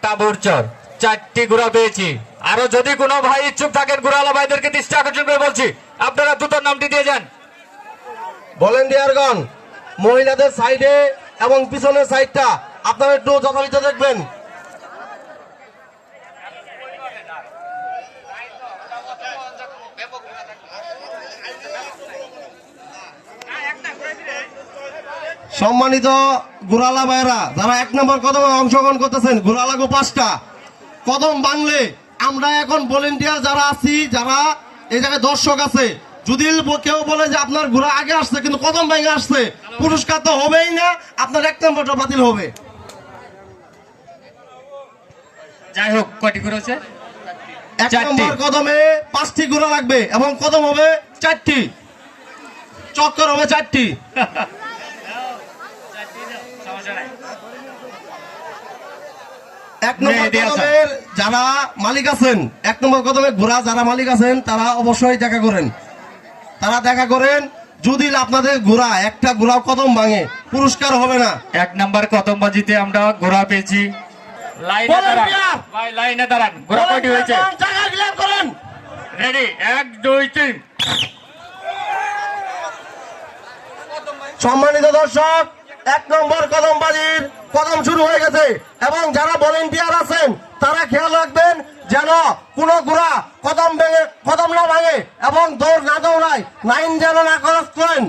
তাঁবুর চর 4টি ঘোড়া পেয়েছি। আরো যদি কোনো ভাই ইচ্ছুক থাকেন ঘোড়াওয়ালা ভাইদেরকে দৃষ্টি আকর্ষণ করে বলছি, আপনারা দ্রুত নামটি দিয়ে যান। ভলেন্টিয়ারগণ, মহিলাদের সাইডে এবং পিছনের সাইডটা আপনারা একটু যথাযথ দেখবেন। সম্মানিত ঘোড়ালা ভাইরা, যারা 1 নম্বর কদমে অংশগ্রহণ করতেছেন, ঘোড়া লাগো 5টা কদম বাংলে। আমরা এখন ভলেন্টিয়ার যারা আছি, যারা এই জায়গায় দর্শক আছে, যদি কেউ বলে যে আপনার ঘোড়া আগে আসছে কিন্তু কদম ভেঙে আসছে, পুরস্কার তো হবেই না, আপনার 1 নম্বরটা বাতিল হবে। যাই হোক, কয়টি ঘোড়া আছে? 1 নম্বর কদমে 5টি ঘোড়া লাগবে এবং কদম হবে 4টি, চক্কর হবে 4টি। 1 নম্বর কদমের যারা মালিক আছেন, 1 নম্বর কদমের ঘোড়া যারা মালিক আছেন তারা অবশ্যই দেখা করেন, যদি আপনাদের ঘোড়া একটা ঘোড়া কদম ভাঙে পুরস্কার হবে না। 1 নাম্বার কদমবাজিতে আমরা ঘোড়া পেয়েছি। লাইনে দাঁড়ান ভাই, লাইনে দাঁড়ান। ঘোড়া কয়টি হয়েছে? জায়গা ক্লিয়ার করেন। রেডি, 1 2 3। সম্মানিত দর্শক, 1 নম্বর কদমবাজির কদম শুরু হয়ে গেছে এবং যারা ভলেন্টিয়ার আছেন তারা খেয়াল রাখবেন যেন কোনো ঘোড়া কদম না ভাঙে এবং দৌড় না দৌড়ায়, লাইন যেন না ক্রস করেন।